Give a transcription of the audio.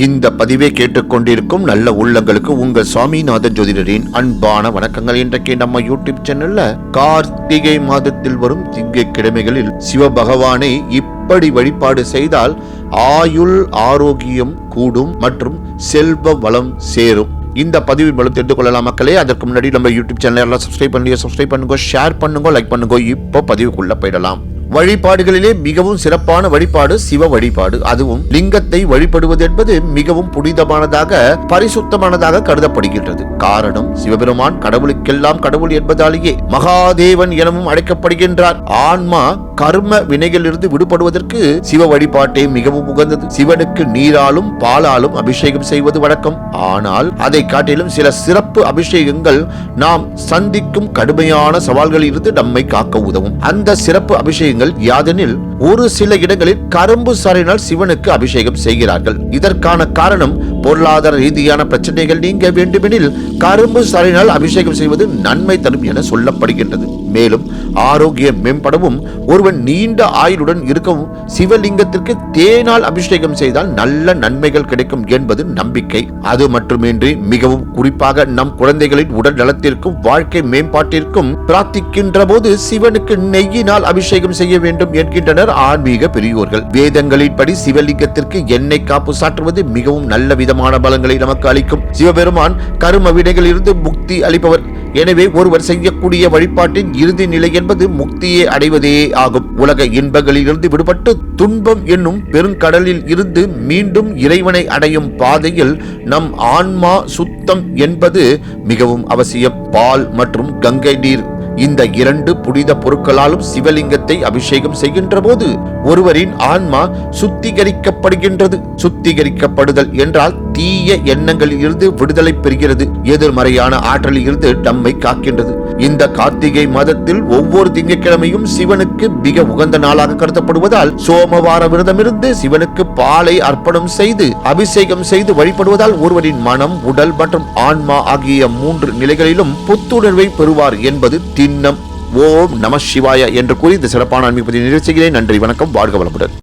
இந்த பதிவை கேட்டுக்கொண்டிருக்கும் நல்ல உள்ளங்களுக்கு உங்கள் சுவாமிநாதன் ஜோதிடரின் அன்பான வணக்கங்கள். இன்றைக்கு நம்ம யூடியூப் சேனல்ல கார்த்திகை மாதத்தில் வரும் திங்கட்கிழமைகளில் சிவபகவானை இப்படி வழிபாடு செய்தால் ஆயுள் ஆரோக்கியம் கூடும் மற்றும் செல்வ வளம் சேரும். இந்த பதிவு மூலம் தெரிந்து கொள்ளலாம் மக்களே. அதற்கு முன்னாடி நம்ம யூடியூப் சேனல் எல்லாம் சப்ஸ்கிரைப் பண்ணுங்க, ஷேர் பண்ணுங்க, லைக் பண்ணுங்க. இப்போ பதிவுக்குள்ள போயிடலாம். வழிபாடுகளிலே மிகவும் சிறப்பான வழிபாடு சிவ வழிபாடு. அதுவும் லிங்கத்தை வழிபடுவது என்பது மிகவும் புனிதமானதாக பரிசுத்தமானதாக கருதப்படுகின்றது. காரணம், சிவபெருமான் கடவுளுக்கெல்லாம் கடவுள் என்பதாலேயே மகாதேவன் எனவும் அழைக்கப்படுகின்றார். ஆன்மா கர்ம வினைகளிலிருந்து விடுபடுவதற்கு சிவ வழிபாட்டே மிகவும் உகந்தது. சிவனுக்கு நீராலும் பாலாலும் அபிஷேகம் செய்வது வழக்கம். ஆனால் அதை காட்டிலும் சில சிறப்பு அபிஷேகங்கள் நாம் சந்திக்கும் கடுமையான சவால்களில் இருந்து நம்மை காக்க உதவும். அந்த சிறப்பு அபிஷேகங்கள் யாதெனில், ஒரு சில இடங்களில் கரும்பு சாறினால் சிவனுக்கு அபிஷேகம் செய்கிறார்கள். இதற்கான காரணம், பொருளாதார ரீதியான பிரச்சனைகள் நீங்க வேண்டுமெனில் கரும்பு சாறினால் அபிஷேகம் செய்வது நன்மை தரும் என சொல்லப்படுகின்றது. மேலும் ஆரோக்கியம் மேம்படவும் ஒருவன் நீண்ட ஆயுளுடன் இருக்கவும் சிவலிங்கத்திற்கு தேனால் அபிஷேகம் செய்தால் நல்ல நன்மைகள் கிடைக்கும் என்பது நம்பிக்கை. அது மட்டுமின்றி மிகவும் குறிப்பாக நம் குழந்தைகளின் உடல் நலத்திற்கும் வாழ்க்கை மேம்பாட்டிற்கும் பிரார்த்திக்கின்ற போது சிவனுக்கு நெய்யினால் அபிஷேகம் செய்ய வேண்டும் என்கின்றனர் ஆன்மீக பெரியோர்கள். வேதங்களின்படி சிவலிங்கத்திற்கு எண்ணெய் காப்பு சாற்றுவது மிகவும் நல்ல விதமான பலங்களை நமக்கு அளிக்கும். சிவபெருமான் கரும வினைகளில் இருந்து முக்தி அளிப்பவர். எனவே ஒருவர் செய்யக்கூடிய வழிபாட்டின் இறுதி நிலை என்பது முக்தியை அடைவதே ஆகும். உலக இன்பங்களில் இருந்து விடுபட்டு துன்பம் என்னும் பெருங்கடலில் இருந்து மீண்டும் இறைவனை அடையும் பாதையில் நம் ஆன்மா சுத்தம் என்பது மிகவும் அவசியம். பால் மற்றும் கங்கை நீர், இந்த இரண்டு புனித பொருட்களாலும் சிவலிங்கத்தை அபிஷேகம் செய்கின்ற போது ஒருவரின் ஆன்மா சுத்திகரிக்கப்படுகின்றது. சுத்திகரிக்கப்படுதல் என்றால் தீய எண்ணங்களில் இருந்து விடுதலை பெறுகிறது, எதிர்மறையான ஆற்றலில் இருந்து நம்மை காக்கின்றது. இந்த கார்த்திகை மாதத்தில் ஒவ்வொரு திங்கட்கிழமையும் சிவனுக்கு மிக உகந்த நாளாக கருதப்படுவதால் சோமவார விரதமிருந்து சிவனுக்கு பாலை அர்ப்பணம் செய்து அபிஷேகம் செய்து வழிபடுவதால் ஒருவரின் மனம், உடல் மற்றும் ஆன்மா ஆகிய மூன்று நிலைகளிலும் புத்துணர்வை பெறுவார் என்பது திண்ணம். ஓம் நம சிவாய என்று கூறி இந்த சிறப்பான ஆன்மீக பதிவை நிறைவு செய்கிறேன். நன்றி, வணக்கம், வாழ்க வளமுடன்.